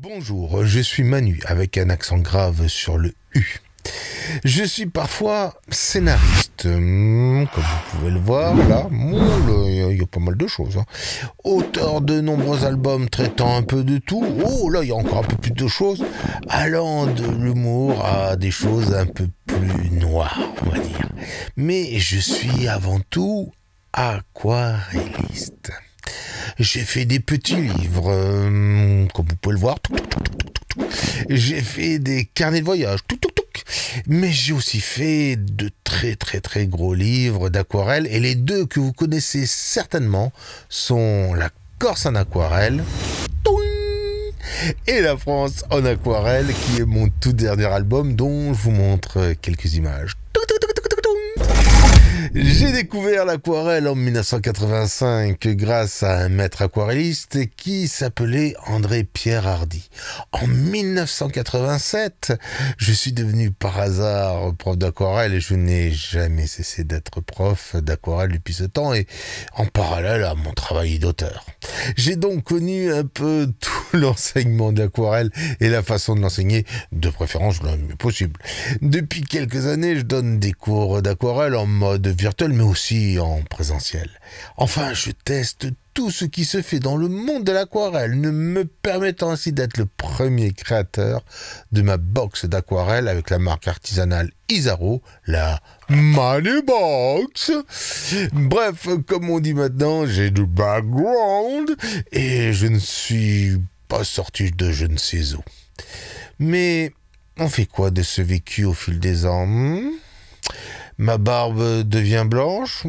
Bonjour, je suis Manu avec un accent grave sur le U. Je suis parfois scénariste, comme vous pouvez le voir là, il y a pas mal de choses. Auteur de nombreux albums traitant un peu de tout, là il y a encore un peu plus de choses, allant de l'humour à des choses un peu plus noires, on va dire. Mais je suis avant tout aquarelliste. J'ai fait des petits livres, comme vous pouvez le voir. J'ai fait des carnets de voyage. Mais j'ai aussi fait de très gros livres d'aquarelle. Et les deux que vous connaissez certainement sont La Corse en aquarelle et La France en aquarelle, qui est mon tout dernier album dont je vous montre quelques images. J'ai découvert l'aquarelle en 1985 grâce à un maître aquarelliste qui s'appelait André-Pierre Hardy. En 1987, je suis devenu par hasard prof d'aquarelle et je n'ai jamais cessé d'être prof d'aquarelle depuis ce temps et en parallèle à mon travail d'auteur. J'ai donc connu un peu tout l'enseignement de l'aquarelle et la façon de l'enseigner, de préférence le mieux possible. Depuis quelques années, je donne des cours d'aquarelle en mode virtuel mais aussi en présentiel. Enfin, je teste tout ce qui se fait dans le monde de l'aquarelle, me permettant ainsi d'être le premier créateur de ma box d'aquarelle avec la marque artisanale Isaro, la Money Box. Bref, comme on dit maintenant, j'ai du background et je ne suis pas sorti de je ne sais où. Mais on fait quoi de ce vécu au fil des ans? Ma barbe devient blanche.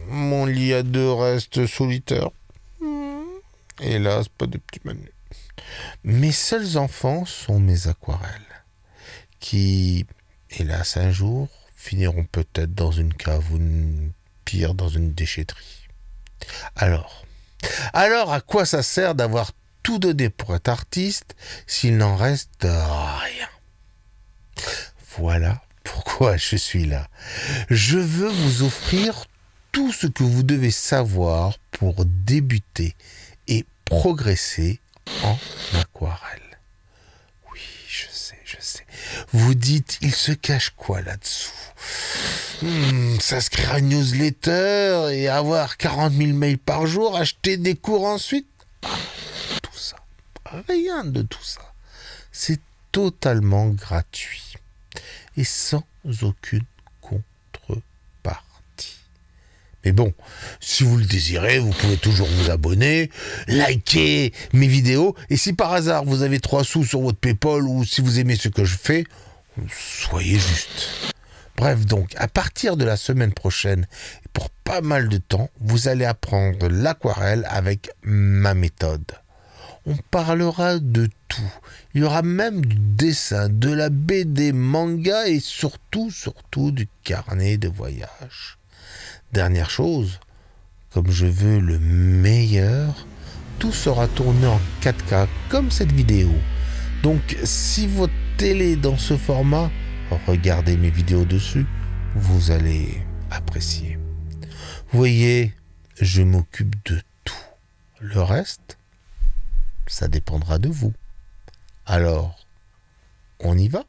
Mon lit à deux reste solitaire. Hélas, pas de petit Manu. Mes seuls enfants sont mes aquarelles, qui, hélas, un jour, finiront peut-être dans une cave ou pire, dans une déchetterie. Alors, à quoi ça sert d'avoir tout donné pour être artiste s'il n'en reste rien? Voilà pourquoi je suis là. Je veux vous offrir tout ce que vous devez savoir pour débuter et progresser en aquarelle. Oui, je sais. Vous dites, il se cache quoi là-dessous? S'inscrire à une newsletter et avoir 40 000 mails par jour, acheter des cours ensuite? Tout ça. Rien de tout ça. C'est totalement gratuit et sans aucune contrepartie. Mais bon, si vous le désirez, vous pouvez toujours vous abonner, liker mes vidéos, et si par hasard vous avez 3 sous sur votre PayPal ou si vous aimez ce que je fais, soyez juste. Bref donc, à partir de la semaine prochaine, pour pas mal de temps, vous allez apprendre l'aquarelle avec ma méthode. On parlera de tout. Il y aura même du dessin, de la BD, manga et surtout du carnet de voyage. Dernière chose, comme je veux le meilleur, tout sera tourné en 4K comme cette vidéo. Donc si votre télé est dans ce format, regardez mes vidéos dessus, vous allez apprécier. Vous voyez, je m'occupe de tout. Le reste, ça dépendra de vous. Alors, on y va ?